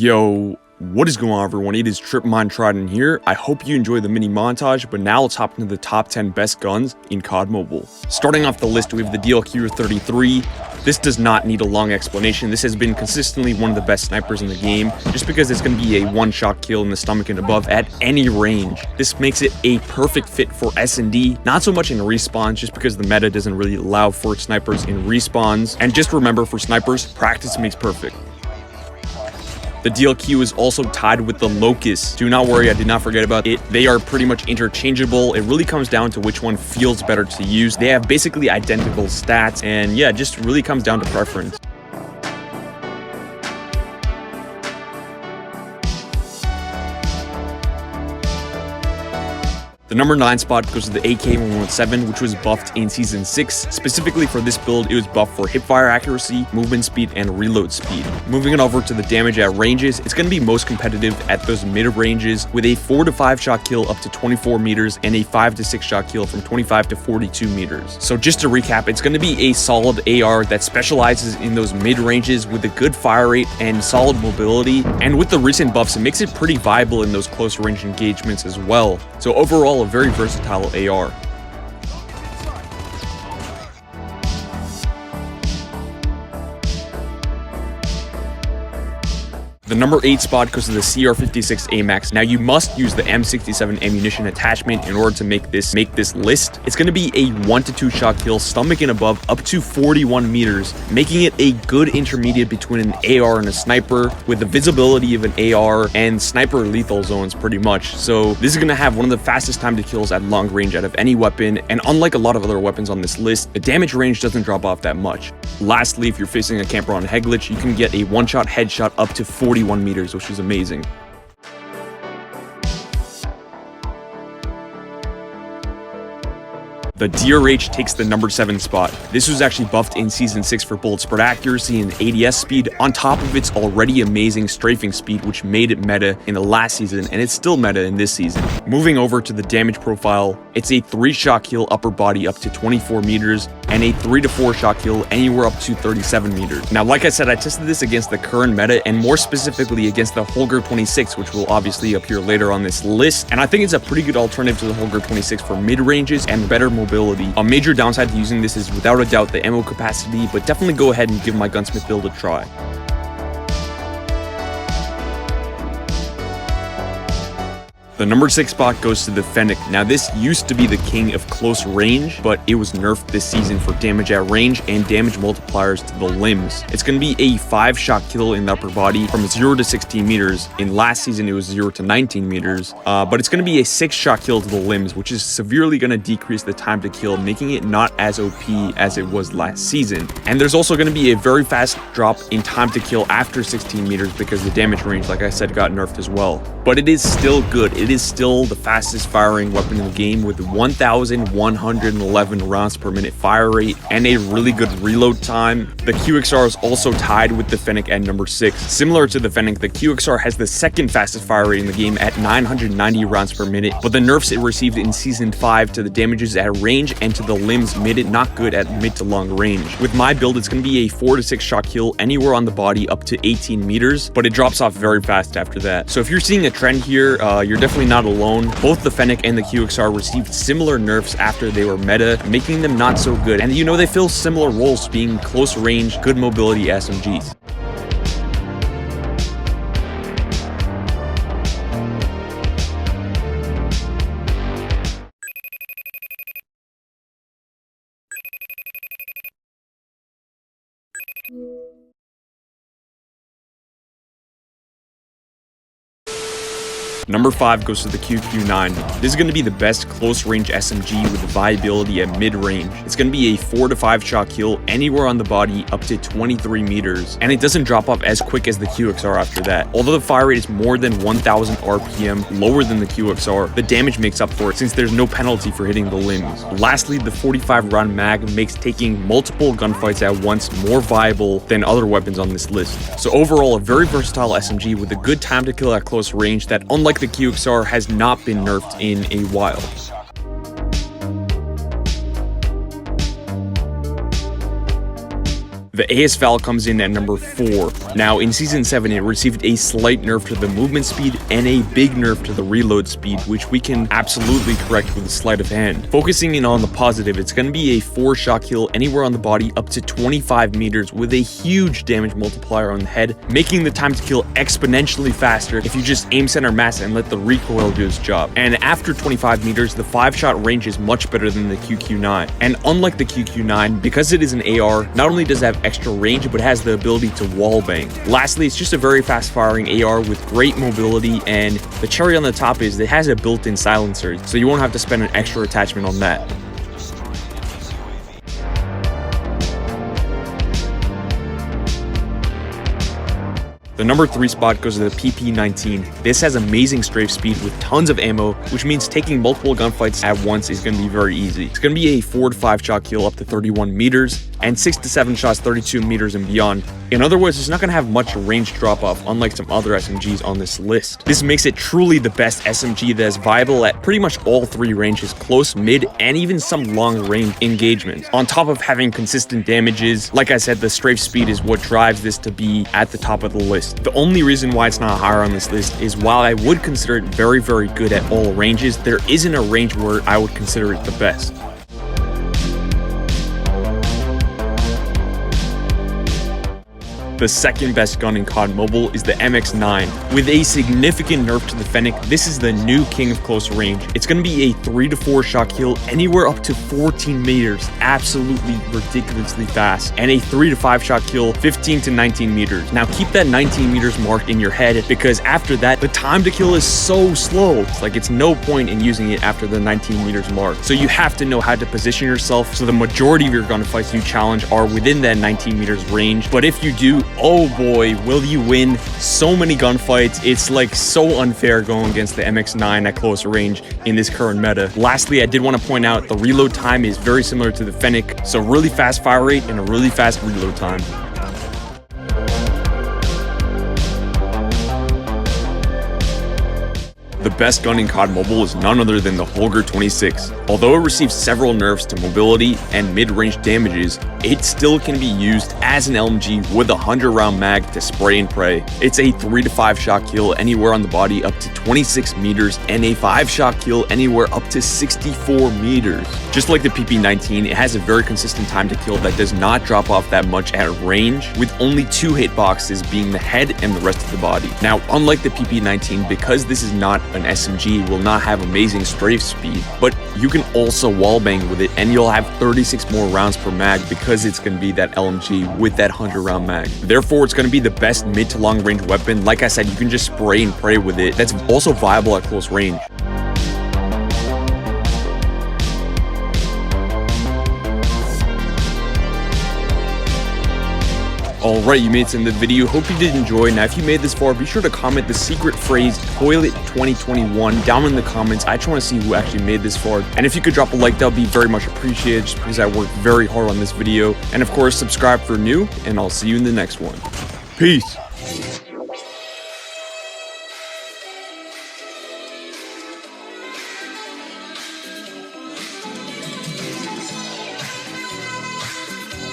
Yo, what is going on everyone? It is Trident here. I hope you enjoy the mini montage, but now let's hop into the top 10 best guns in CoD Mobile. Starting off the list, we have the DLQ-33. This does not need a long explanation. This has been consistently one of the best snipers in the game, just because it's going to be a one-shot kill in the stomach and above at any range. This makes it a perfect fit for S&D, not so much in respawns, just because the meta doesn't really allow for snipers in respawns. And just remember, for snipers, practice makes perfect. The DLQ is also tied with the Locust. Do not worry, I did not forget about it. They are pretty much interchangeable. It really comes down to which one feels better to use. They have basically identical stats, and yeah, it just really comes down to preference. The number 9 spot goes to the AK-117, which was buffed in Season 6. Specifically for this build, it was buffed for hipfire accuracy, movement speed, and reload speed. Moving it over to the damage at ranges, it's going to be most competitive at those mid-ranges with a 4 to 5 shot kill up to 24 meters and a 5 to 6 shot kill from 25 to 42 meters. So just to recap, it's going to be a solid AR that specializes in those mid-ranges with a good fire rate and solid mobility. And with the recent buffs, it makes it pretty viable in those close range engagements as well. So overall, a very versatile AR. The number 8 spot goes to the CR56 AMAX. Now you must use the M67 ammunition attachment in order to make this list. It's going to be a 1 to 2 shot kill, stomach and above, up to 41 meters, making it a good intermediate between an AR and a sniper, with the visibility of an AR and sniper lethal zones pretty much. So this is going to have one of the fastest time to kills at long range out of any weapon, and unlike a lot of other weapons on this list, the damage range doesn't drop off that much. Lastly, if you're facing a camper on head glitch, you can get a one-shot headshot up to 41 meters, which is amazing. The DRH takes the number 7 spot. This was actually buffed in Season 6 for bullet spread accuracy and ADS speed, on top of its already amazing strafing speed, which made it meta in the last season, and it's still meta in this season. Moving over to the damage profile, it's a 3-shot kill upper body up to 24 meters, and a 3 to 4 shot kill anywhere up to 37 meters. Now, like I said, I tested this against the current meta, and more specifically against the Holger 26, which will obviously appear later on this list, and I think it's a pretty good alternative to the Holger 26 for mid-ranges and better mobility. A major downside to using this is without a doubt the ammo capacity, but definitely go ahead and give my gunsmith build a try. The number 6 spot goes to the Fennec. Now this used to be the king of close range, but it was nerfed this season for damage at range and damage multipliers to the limbs. It's going to be a 5-shot kill in the upper body from 0 to 16 meters. In last season it was 0 to 19 meters, but it's going to be a 6-shot kill to the limbs, which is severely going to decrease the time to kill, making it not as OP as it was last season. And there's also going to be a very fast drop in time to kill after 16 meters because the damage range, like I said, got nerfed as well. But it is still good. It is still the fastest firing weapon in the game with 1,111 rounds per minute fire rate and a really good reload time. The QXR is also tied with the Fennec at number 6. Similar to the Fennec, the QXR has the second fastest fire rate in the game at 990 rounds per minute, but the nerfs it received in Season 5 to the damages at range and to the limbs made it not good at mid to long range. With my build, it's going to be a 4 to 6 shot kill anywhere on the body up to 18 meters, but it drops off very fast after that. So if you're seeing a trend here, you're definitely not alone. Both the Fennec and the QXR received similar nerfs after they were meta, making them not so good. And they fill similar roles, being close range, good mobility SMGs. Number 5 goes to the QQ9. This is going to be the best close-range SMG with viability at mid-range. It's going to be a 4 to 5 shot kill anywhere on the body up to 23 meters, and it doesn't drop off as quick as the QXR after that. Although the fire rate is more than 1,000 RPM lower than the QXR, the damage makes up for it since there's no penalty for hitting the limbs. Lastly, the 45-round mag makes taking multiple gunfights at once more viable than other weapons on this list. So overall, a very versatile SMG with a good time to kill at close range that, unlike the QXR, has not been nerfed in a while. The AS Val comes in at number 4. Now, in Season 7, it received a slight nerf to the movement speed and a big nerf to the reload speed, which we can absolutely correct with a sleight of hand. Focusing in on the positive, it's going to be a 4-shot kill anywhere on the body up to 25 meters with a huge damage multiplier on the head, making the time to kill exponentially faster if you just aim center mass and let the recoil do its job. And after 25 meters, the 5-shot range is much better than the QQ9. And unlike the QQ9, because it is an AR, not only does it have extra range, but has the ability to wallbang. Lastly, it's just a very fast firing AR with great mobility, and the cherry on the top is it has a built-in silencer, so you won't have to spend an extra attachment on that. The number 3 spot goes to the PP19. This has amazing strafe speed with tons of ammo, which means taking multiple gunfights at once is going to be very easy. It's going to be a 4 to 5 shot kill up to 31 meters, and 6 to 7 shots 32 meters and beyond. In other words, it's not going to have much range drop off, unlike some other SMGs on this list. This makes it truly the best SMG that is viable at pretty much all 3 ranges: close, mid, and even some long range engagements. On top of having consistent damages, like I said, the strafe speed is what drives this to be at the top of the list. The only reason why it's not higher on this list is while I would consider it very, very good at all ranges, there isn't a range where I would consider it the best. The second best gun in CoD Mobile is the MX-9. With a significant nerf to the Fennec, this is the new king of close range. It's going to be a 3 to 4 shot kill anywhere up to 14 meters, absolutely ridiculously fast, and a 3 to 5 shot kill 15 to 19 meters. Now keep that 19 meters mark in your head, because after that, the time to kill is so slow. It's no point in using it after the 19 meters mark. So you have to know how to position yourself so the majority of your gunfights you challenge are within that 19 meters range. But if you do, oh boy, will you win so many gunfights. It's so unfair going against the MX-9 at close range in this current meta. Lastly, I did want to point out the reload time is very similar to the Fennec, so really fast fire rate and a really fast reload time. The best gun in CoD Mobile is none other than the Holger 26. Although it receives several nerfs to mobility and mid-range damages, it still can be used as an LMG with a 100-round mag to spray and pray. It's a 3 to 5 shot kill anywhere on the body up to 26 meters and a 5-shot kill anywhere up to 64 meters. Just like the PP19, it has a very consistent time to kill that does not drop off that much at range, with only 2 hitboxes being the head and the rest of the body. Now, unlike the PP19, because this is not an SMG, it will not have amazing strafe speed, but you can also wallbang with it, and you'll have 36 more rounds per mag because it's going to be that LMG with that 100-round mag. Therefore, it's going to be the best mid to long range weapon. Like I said, you can just spray and pray with it. That's also viable at close range. Alright, you made it to the end of the video. Hope you did enjoy. Now, if you made this far, be sure to comment the secret phrase Toilet2021 down in the comments. I just want to see who actually made this far. And if you could drop a like, that would be very much appreciated, just because I worked very hard on this video. And of course, subscribe for new, and I'll see you in the next one. Peace.